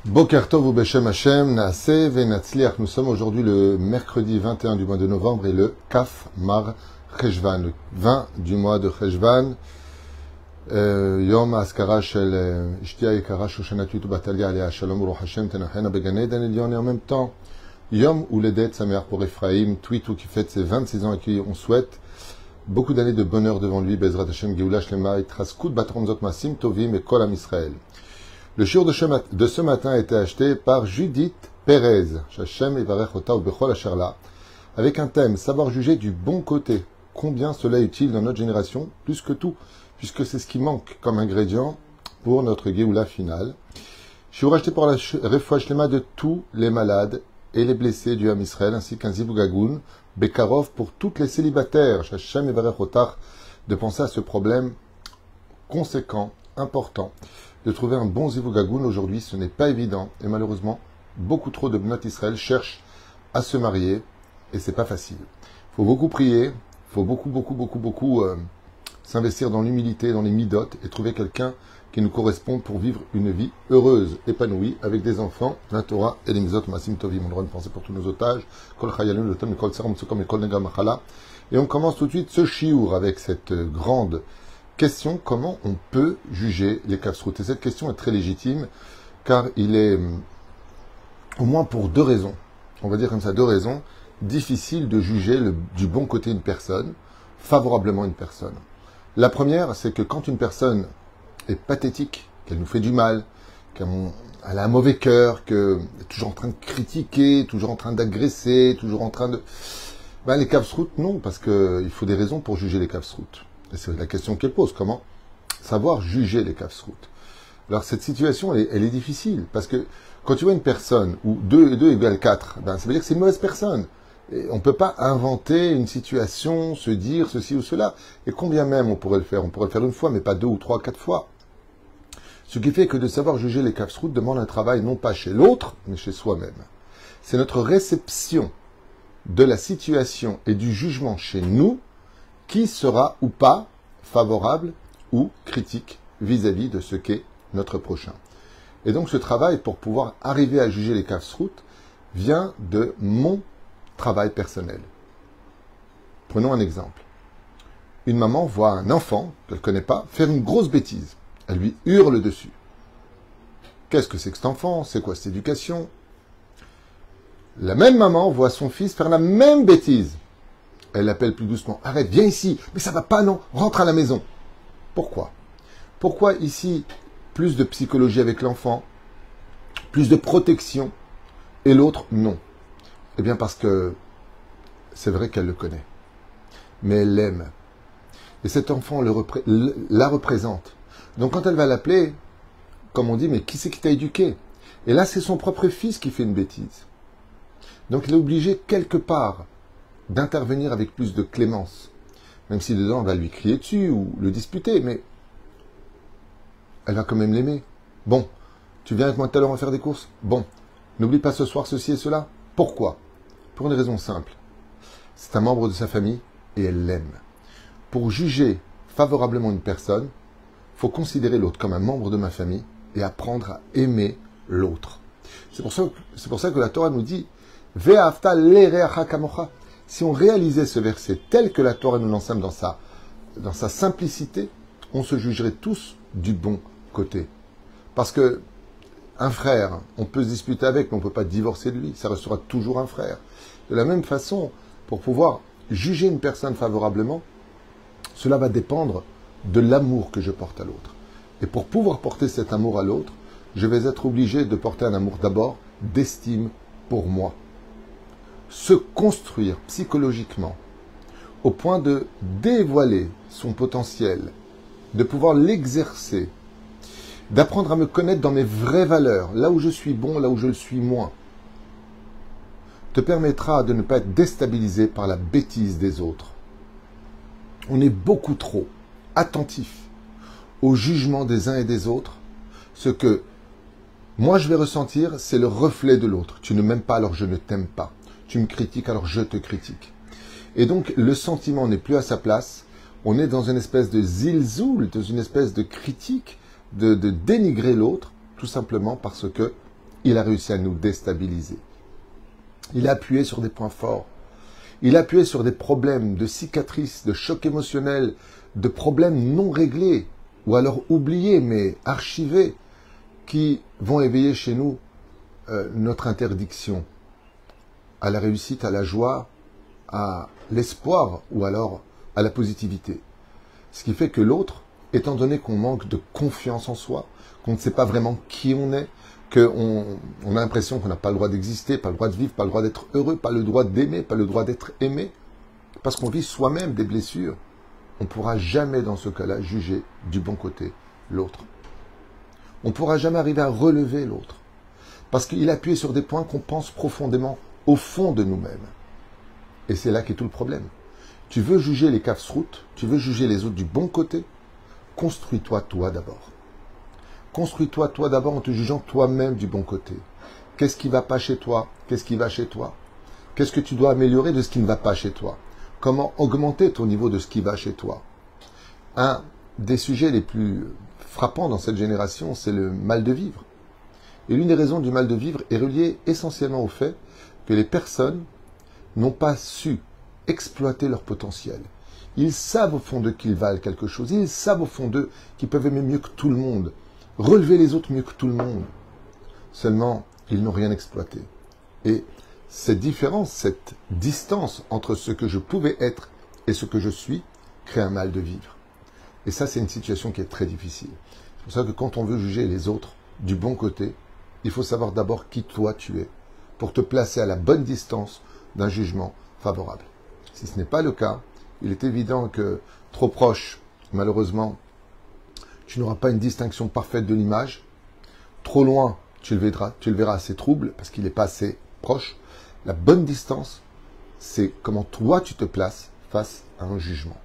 Boker Tov ou Beshem Hashem, Naaseh Venatzliach. Nous sommes aujourd'hui le mercredi 21 du mois de novembre et le Kaf Mar Cheshvan, le 20 du mois de Cheshvan. Yom Askara Shel Ishtia Yekara Shoshana Tutu Batalia Alea Shalom Uru Hashem Tenachena Begane Eden Elion, et en même temps Yom Uledet Sameach pour Ephraim, Twitou qui fête ses 26 ans et qui on souhaite beaucoup d'années de bonheur devant lui, Bezrat Hashem Geoula Shlema Itraskut Batronzot Masim Tovim et Kol Am Israël. Le shiur de ce matin a été acheté par Judith Perez, Shachem Evarech Ota ou Bechol Asherla, avec un thème, savoir juger du bon côté. Combien cela est utile dans notre génération, plus que tout, puisque c'est ce qui manque comme ingrédient pour notre Géoula finale. Shiur acheté pour la Refoua Shlema de tous les malades et les blessés du Ham Israël, ainsi qu'un Zivugagoun, Bekarov pour toutes les célibataires, Shachem Evarech Ota, de penser à ce problème conséquent, important. De trouver un bon Zivugagoun aujourd'hui, ce n'est pas évident. Et malheureusement, beaucoup trop de Bnot Israël cherchent à se marier. Et c'est pas facile. Il faut beaucoup prier. Il faut beaucoup s'investir dans l'humilité, dans les midot. Et trouver quelqu'un qui nous corresponde pour vivre une vie heureuse, épanouie, avec des enfants. La Torah et l'Imzot Masim Tovim. On doit penser pour tous nos otages. Kol Chayalun, le Tom, Kol Seram, Tsukom et Kol Nega Machala. Et on commence tout de suite ce shiur avec cette grande question, comment on peut juger les kafsrout. Et cette question est très légitime, car il est, au moins pour deux raisons, on va dire comme ça, deux raisons, difficile de juger du bon côté une personne, favorablement une personne. La première, c'est que quand une personne est pathétique, qu'elle nous fait du mal, qu'elle a un mauvais cœur, qu'elle est toujours en train de critiquer, toujours en train d'agresser, toujours en train de... Ben, les kafsrout, non, parce qu'il faut des raisons pour juger les kafsrout. Et c'est la question qu'elle pose, comment savoir juger les kafsrout. Alors cette situation, elle est difficile, parce que quand tu vois une personne où 2 et 2 égale 4, ben, ça veut dire que c'est une mauvaise personne. Et on ne peut pas inventer une situation, se dire ceci ou cela. Et combien même on pourrait le faire? On pourrait le faire une fois, mais pas 2 ou 3, 4 fois. Ce qui fait que de savoir juger les kafsrout demande un travail non pas chez l'autre, mais chez soi-même. C'est notre réception de la situation et du jugement chez nous qui sera ou pas favorable ou critique vis-à-vis de ce qu'est notre prochain. Et donc ce travail, pour pouvoir arriver à juger les kafsrout, vient de mon travail personnel. Prenons un exemple. Une maman voit un enfant qu'elle ne connaît pas faire une grosse bêtise. Elle lui hurle dessus. Qu'est-ce que c'est que cet enfant? C'est quoi cette éducation? La même maman voit son fils faire la même bêtise. Elle l'appelle plus doucement. Arrête, viens ici. Mais ça va pas, non. Rentre à la maison. Pourquoi? Pourquoi ici, plus de psychologie avec l'enfant, plus de protection, et l'autre, non? Eh bien, parce que c'est vrai qu'elle le connaît. Mais elle l'aime. Et cet enfant la représente. Donc, quand elle va l'appeler, comme on dit, mais qui c'est qui t'a éduqué? Et là, c'est son propre fils qui fait une bêtise. Donc, il est obligé, quelque part, d'intervenir avec plus de clémence. Même si dedans, on va lui crier dessus ou le disputer, mais elle va quand même l'aimer. Bon, tu viens avec moi tout à l'heure, on va faire des courses? Bon, n'oublie pas ce soir ceci et cela. Pourquoi? Pour une raison simple. C'est un membre de sa famille et elle l'aime. Pour juger favorablement une personne, il faut considérer l'autre comme un membre de ma famille et apprendre à aimer l'autre. C'est pour ça que la Torah nous dit Ve'afta le'reacha kamocha. Si on réalisait ce verset tel que la Torah nous l'enseigne dans sa simplicité, on se jugerait tous du bon côté. Parce que un frère, on peut se disputer avec, mais on ne peut pas divorcer de lui. Ça restera toujours un frère. De la même façon, pour pouvoir juger une personne favorablement, cela va dépendre de l'amour que je porte à l'autre. Et pour pouvoir porter cet amour à l'autre, je vais être obligé de porter un amour d'abord d'estime pour moi. Se construire psychologiquement au point de dévoiler son potentiel, de pouvoir l'exercer, d'apprendre à me connaître dans mes vraies valeurs, là où je suis bon, là où je le suis moins, te permettra de ne pas être déstabilisé par la bêtise des autres. On est beaucoup trop attentif au jugement des uns et des autres. Ce que moi je vais ressentir, c'est le reflet de l'autre. Tu ne m'aimes pas, alors je ne t'aime pas. Tu me critiques, alors je te critique. Et donc, le sentiment n'est plus à sa place. On est dans une espèce de zilzoul, dans une espèce de critique, de dénigrer l'autre, tout simplement parce que il a réussi à nous déstabiliser. Il a appuyé sur des points forts. Il a appuyé sur des problèmes de cicatrices, de chocs émotionnels, de problèmes non réglés, ou alors oubliés, mais archivés, qui vont éveiller chez nous notre interdiction à la réussite, à la joie, à l'espoir, ou alors à la positivité. Ce qui fait que l'autre, étant donné qu'on manque de confiance en soi, qu'on ne sait pas vraiment qui on est, qu'on a l'impression qu'on n'a pas le droit d'exister, pas le droit de vivre, pas le droit d'être heureux, pas le droit d'aimer, pas le droit d'être aimé, parce qu'on vit soi-même des blessures, on ne pourra jamais dans ce cas-là juger du bon côté l'autre. On ne pourra jamais arriver à relever l'autre, parce qu'il appuie sur des points qu'on pense profondément au fond de nous-mêmes. Et c'est là qu'est tout le problème. Tu veux juger les kafsrout, tu veux juger les autres du bon côté, construis-toi toi d'abord. Construis-toi toi d'abord en te jugeant toi-même du bon côté. Qu'est-ce qui ne va pas chez toi? Qu'est-ce qui va chez toi? Qu'est-ce que tu dois améliorer de ce qui ne va pas chez toi? Comment augmenter ton niveau de ce qui va chez toi? Un des sujets les plus frappants dans cette génération, c'est le mal de vivre. Et l'une des raisons du mal de vivre est reliée essentiellement au fait que les personnes n'ont pas su exploiter leur potentiel. Ils savent au fond d'eux qu'ils valent quelque chose. Ils savent au fond d'eux qu'ils peuvent aimer mieux que tout le monde, relever les autres mieux que tout le monde. Seulement, ils n'ont rien exploité. Et cette différence, cette distance entre ce que je pouvais être et ce que je suis, crée un mal de vivre. Et ça, c'est une situation qui est très difficile. C'est pour ça que quand on veut juger les autres du bon côté, il faut savoir d'abord qui toi tu es, pour te placer à la bonne distance d'un jugement favorable. Si ce n'est pas le cas, il est évident que trop proche, malheureusement, tu n'auras pas une distinction parfaite de l'image. Trop loin, tu le verras assez trouble parce qu'il n'est pas assez proche. La bonne distance, c'est comment toi tu te places face à un jugement.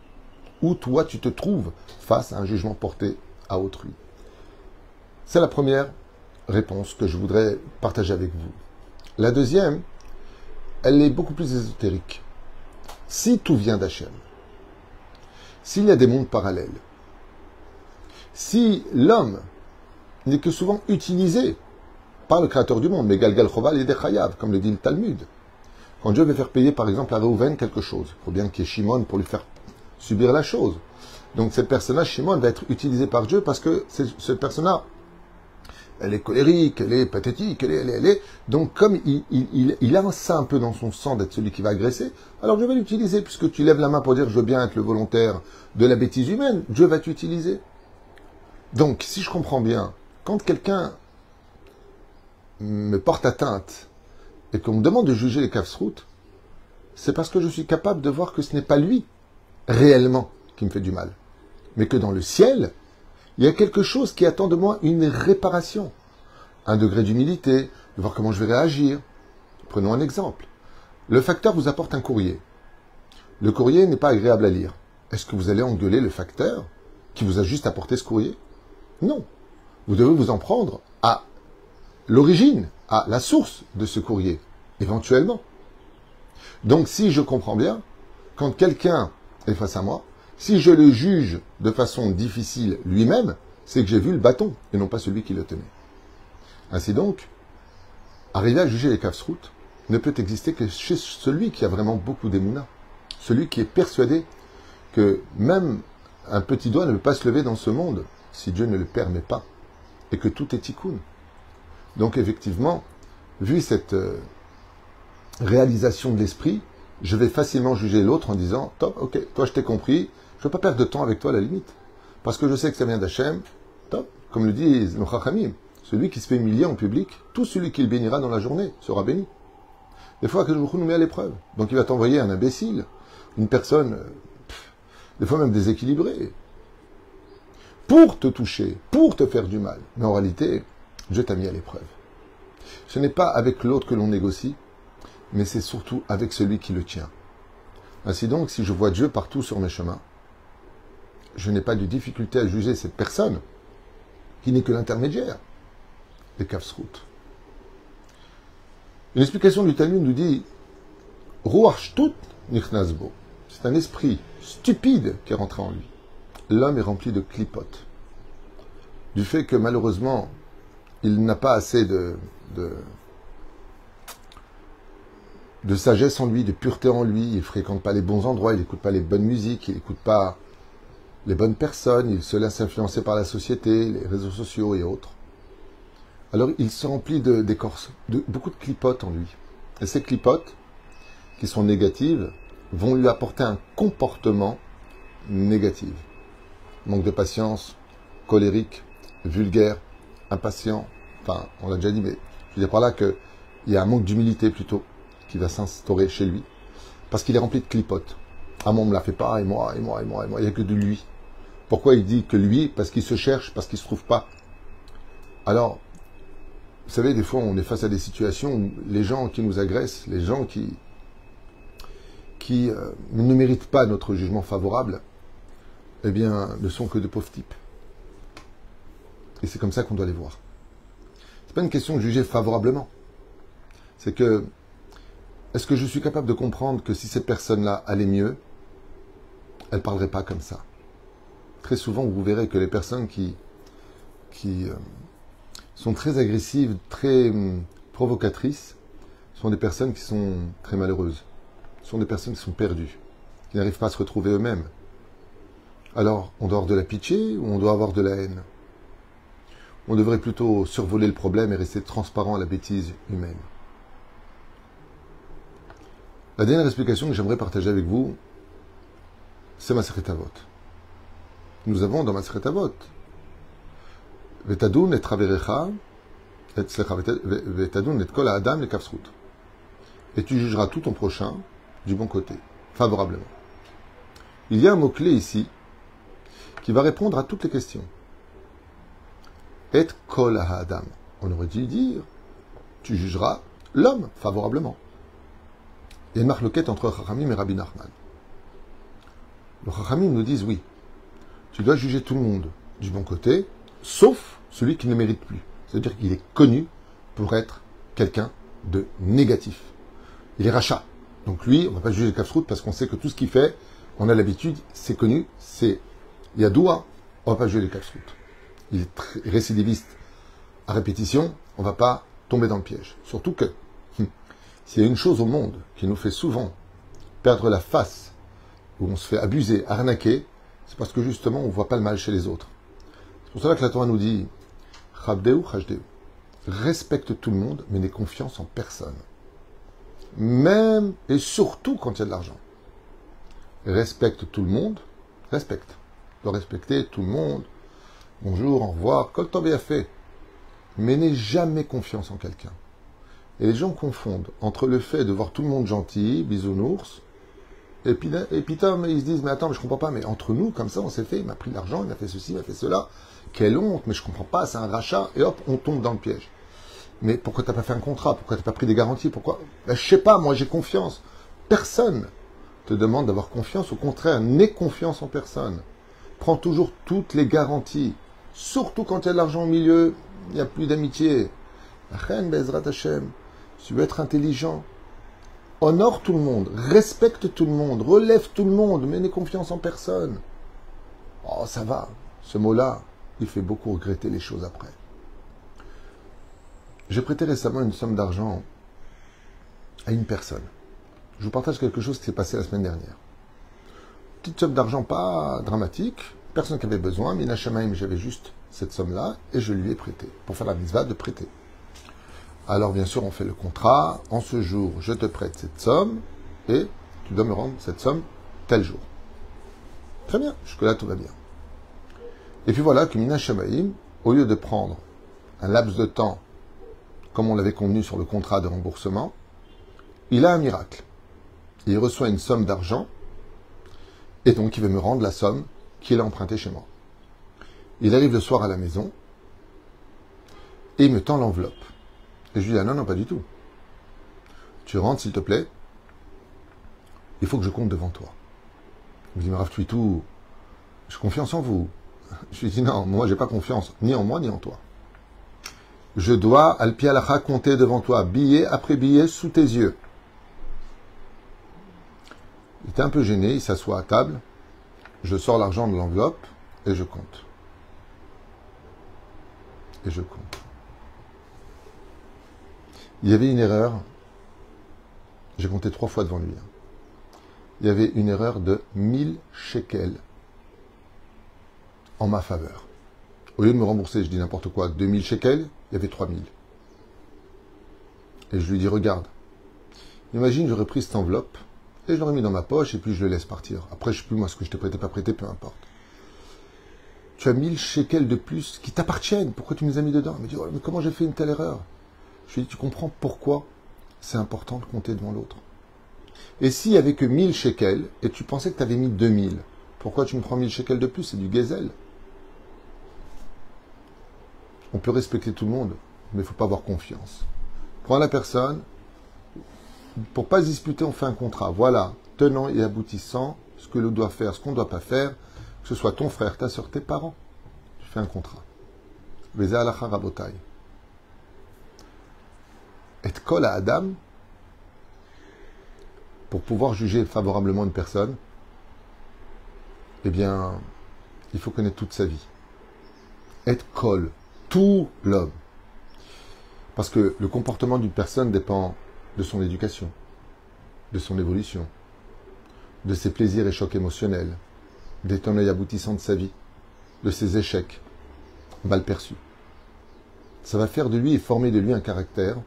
Où toi tu te trouves face à un jugement porté à autrui. C'est la première réponse que je voudrais partager avec vous. La deuxième, elle est beaucoup plus ésotérique. Si tout vient d'Hachem, s'il y a des mondes parallèles, si l'homme n'est que souvent utilisé par le créateur du monde, mais Galgal Choval et Dechayav, comme le dit le Talmud, quand Dieu veut faire payer par exemple à Réhouven quelque chose, il faut bien qu'il y ait Shimon pour lui faire subir la chose. Donc cette personne-là, Shimon, va être utilisé par Dieu parce que ce personnage, elle est colérique, elle est pathétique, elle est. Donc comme il a ça un peu dans son sang d'être celui qui va agresser, alors Dieu va l'utiliser, puisque tu lèves la main pour dire je veux bien être le volontaire de la bêtise humaine, Dieu va t'utiliser. Donc si je comprends bien, quand quelqu'un me porte atteinte et qu'on me demande de juger les kafsrout, c'est parce que je suis capable de voir que ce n'est pas lui réellement qui me fait du mal, mais que dans le ciel, il y a quelque chose qui attend de moi une réparation, un degré d'humilité, de voir comment je vais réagir. Prenons un exemple. Le facteur vous apporte un courrier. Le courrier n'est pas agréable à lire. Est-ce que vous allez engueuler le facteur qui vous a juste apporté ce courrier? Non. Vous devez vous en prendre à l'origine, à la source de ce courrier, éventuellement. Donc si je comprends bien, quand quelqu'un est face à moi, si je le juge de façon difficile lui-même, c'est que j'ai vu le bâton et non pas celui qui le tenait. Ainsi donc, arriver à juger les kafsrout ne peut exister que chez celui qui a vraiment beaucoup d'émouna, celui qui est persuadé que même un petit doigt ne peut pas se lever dans ce monde si Dieu ne le permet pas, et que tout est tikkun. Donc effectivement, vu cette réalisation de l'esprit, je vais facilement juger l'autre en disant « Top, ok, toi je t'ai compris, je ne veux pas perdre de temps avec toi à la limite. Parce que je sais que ça vient d'Hachem, top, comme le dit nos Chachamim, celui qui se fait humilier en public, tout celui qui le bénira dans la journée sera béni. » Des fois, Akadosh Baruch Hu nous met à l'épreuve. Donc il va t'envoyer un imbécile, une personne, des fois même déséquilibrée, pour te toucher, pour te faire du mal. Mais en réalité, Dieu t'a mis à l'épreuve. Ce n'est pas avec l'autre que l'on négocie, mais c'est surtout avec celui qui le tient. Ainsi donc, si je vois Dieu partout sur mes chemins, je n'ai pas de difficulté à juger cette personne qui n'est que l'intermédiaire des kafsrout. Une explication du Talmud nous dit Ruach shtut nichnasbo. C'est un esprit stupide qui est rentré en lui. L'homme est rempli de clipotes. Du fait que malheureusement, il n'a pas assez de de sagesse en lui, de pureté en lui. Il ne fréquente pas les bons endroits, il n'écoute pas les bonnes musiques, il n'écoute pas les bonnes personnes, il se laisse influencer par la société, les réseaux sociaux et autres. Alors il se remplit d'écorce, de beaucoup de clipotes en lui. Et ces clipotes, qui sont négatives, vont lui apporter un comportement négatif. Manque de patience, colérique, vulgaire, impatient. Enfin, on l'a déjà dit, mais je veux dire par là qu'il y a un manque d'humilité plutôt qui va s'instaurer chez lui. Parce qu'il est rempli de clipotes. Ah, moi, on me l'a fait pas, et moi. Il n'y a que de lui. Pourquoi il dit que lui? Parce qu'il se cherche, parce qu'il ne se trouve pas. Alors, vous savez, des fois, on est face à des situations où les gens qui nous agressent, les gens qui ne méritent pas notre jugement favorable, eh bien, ne sont que de pauvres types. Et c'est comme ça qu'on doit les voir. C'est pas une question de juger favorablement. C'est que, est-ce que je suis capable de comprendre que si cette personne-là allait mieux, elle ne parlerait pas comme ça? Très souvent, vous verrez que les personnes qui sont très agressives, très provocatrices, sont des personnes qui sont très malheureuses. Ce sont des personnes qui sont perdues, qui n'arrivent pas à se retrouver eux-mêmes. Alors, on doit avoir de la pitié ou on doit avoir de la haine? On devrait plutôt survoler le problème et rester transparent à la bêtise humaine. La dernière explication que j'aimerais partager avec vous, c'est Masechet Avot. Nous avons dans Masechet Avot Vetadun et Traverecha, Vetadun et Kol Adam et Kafsrut. Et tu jugeras tout ton prochain du bon côté, favorablement. Il y a un mot-clé ici qui va répondre à toutes les questions. Et Kol Adam. On aurait dû dire tu jugeras l'homme favorablement. Il y a une marloquette entre Chachamim et Rabbi Nachman. Les Chachamim nous disent oui, tu dois juger tout le monde du bon côté, sauf celui qui ne mérite plus. C'est-à-dire qu'il est connu pour être quelqu'un de négatif. Il est rachat. Donc lui, on ne va pas juger le Kafsrout parce qu'on sait que tout ce qu'il fait, on a l'habitude, c'est connu, c'est Yadoua, on ne va pas juger le Kafsrout. Il est récidiviste à répétition, on ne va pas tomber dans le piège. Surtout que, s'il y a une chose au monde qui nous fait souvent perdre la face, où on se fait abuser, arnaquer, c'est parce que justement, on ne voit pas le mal chez les autres. C'est pour cela que la Torah nous dit Chabdeu, Chajdeu. Respecte tout le monde, mais n'aie confiance en personne. Même et surtout quand il y a de l'argent. Respecte tout le monde, respecte. Tu dois respecter tout le monde. Bonjour, au revoir, kol tov fait. Mais n'aie jamais confiance en quelqu'un. Et les gens confondent entre le fait de voir tout le monde gentil, bisounours, et puis ils se disent, mais attends, mais je comprends pas, mais entre nous, comme ça, on s'est fait, il m'a pris de l'argent, il m'a fait ceci, il m'a fait cela, quelle honte, mais je comprends pas, c'est un rachat, et hop, on tombe dans le piège. Mais pourquoi t'as pas fait un contrat? Pourquoi t'as pas pris des garanties? Pourquoi? Ben, je sais pas, moi j'ai confiance. Personne te demande d'avoir confiance, au contraire, n'aie confiance en personne. Prends toujours toutes les garanties. Surtout quand il y a de l'argent au milieu, il n'y a plus d'amitié. Achen Bezrat Hashem, tu veux être intelligent. Honore tout le monde, respecte tout le monde, relève tout le monde, mais n'aie confiance en personne. Oh, ça va. Ce mot-là, il fait beaucoup regretter les choses après. J'ai prêté récemment une somme d'argent à une personne. Je vous partage quelque chose qui s'est passé la semaine dernière. Petite somme d'argent pas dramatique, personne qui avait besoin, Mina Shamaim, j'avais juste cette somme-là, et je lui ai prêté, pour faire la mitzvah de prêter. Alors bien sûr, on fait le contrat, en ce jour, je te prête cette somme, et tu dois me rendre cette somme tel jour. Très bien, jusque-là tout va bien. Et puis voilà que Mina Shamaim, au lieu de prendre un laps de temps, comme on l'avait convenu sur le contrat de remboursement, il a un miracle. Il reçoit une somme d'argent, et donc il veut me rendre la somme qu'il a empruntée chez moi. Il arrive le soir à la maison, et il me tend l'enveloppe. Et je lui dis, ah non, pas du tout. Tu rentres, s'il te plaît, il faut que je compte devant toi. Il me dit, mais Rav Twitou, j'ai confiance en vous. Je lui dis, non, moi j'ai pas confiance, ni en moi, ni en toi. Je dois, al-pi alacha, compter devant toi, billet après billet, sous tes yeux. Il était un peu gêné, il s'assoit à table, je sors l'argent de l'enveloppe, et je compte. Et je compte. Il y avait une erreur, j'ai compté 3 fois devant lui. Il y avait une erreur de 1000 shekels en ma faveur. Au lieu de me rembourser, je dis n'importe quoi, 2000 shekels, il y avait 3000. Et je lui dis, regarde, imagine, j'aurais pris cette enveloppe, et je l'aurais mis dans ma poche, et puis je le laisse partir. Après, je ne sais plus, moi, ce que je t'ai prêté, pas prêté, peu importe. Tu as 1000 shekels de plus qui t'appartiennent. Pourquoi tu me les as mis dedans? Il me dit, oh, mais comment j'ai fait une telle erreur? Je lui dis, tu comprends pourquoi c'est important de compter devant l'autre. Et s'il n'y avait que 1000 shekels, et tu pensais que tu avais mis 2000, pourquoi tu me prends 1000 shekels de plus? C'est du gazelle. On peut respecter tout le monde, mais il ne faut pas avoir confiance. Prends la personne, pour ne pas se disputer, on fait un contrat. Voilà, tenant et aboutissant, ce que l'on doit faire, ce qu'on ne doit pas faire, que ce soit ton frère, ta soeur, tes parents. Tu fais un contrat. Veze halacha rabotai. Et kol à Adam, pour pouvoir juger favorablement une personne, eh bien, il faut connaître toute sa vie. Et kol, tout l'homme. Parce que le comportement d'une personne dépend de son éducation, de son évolution, de ses plaisirs et chocs émotionnels, des tenants et aboutissants de sa vie, de ses échecs mal perçus. Ça va faire de lui et former de lui un caractère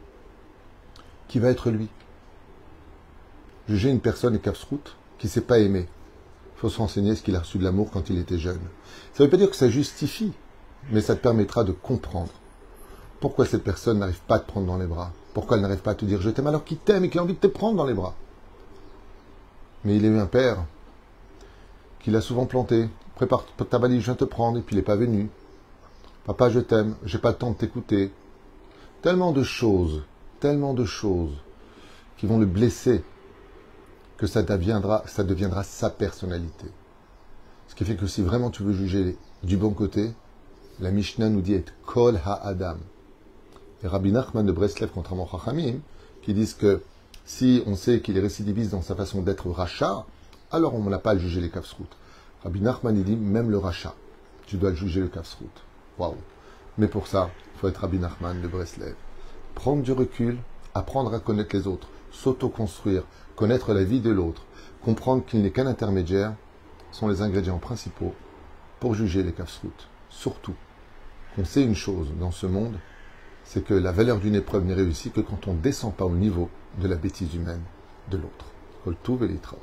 qui va être lui. Juger une personne et capsroute qui ne sait pas aimer. Il faut se renseigner ce qu'il a reçu de l'amour quand il était jeune. Ça ne veut pas dire que ça justifie, mais ça te permettra de comprendre pourquoi cette personne n'arrive pas à te prendre dans les bras. Pourquoi elle n'arrive pas à te dire je t'aime alors qu'il t'aime et qu'il a envie de te prendre dans les bras. Mais il a eu un père qui l'a souvent planté. Prépare ta valise, je viens te prendre, et puis il n'est pas venu. Papa, je t'aime, j'ai pas le temps de t'écouter. Tellement de choses qui vont le blesser que ça deviendra sa personnalité. Ce qui fait que si vraiment tu veux juger du bon côté, la Mishnah nous dit être kol ha-adam. Et Rabbi Nachman de Breslev, contrairement aux Chachamim, qui disent que si on sait qu'il est récidiviste dans sa façon d'être rachat, alors on n'a pas à juger les kafsrout. Rabbi Nachman, il dit même le rachat, tu dois le juger le kafsrout. Waouh! Mais pour ça, il faut être Rabbi Nachman de Breslev. Prendre du recul, apprendre à connaître les autres, s'auto-construire, connaître la vie de l'autre, comprendre qu'il n'est qu'un intermédiaire, sont les ingrédients principaux pour juger les kafsrout. Surtout, qu'on sait une chose dans ce monde, c'est que la valeur d'une épreuve n'est réussie que quand on ne descend pas au niveau de la bêtise humaine de l'autre. Kol tuv velitraot.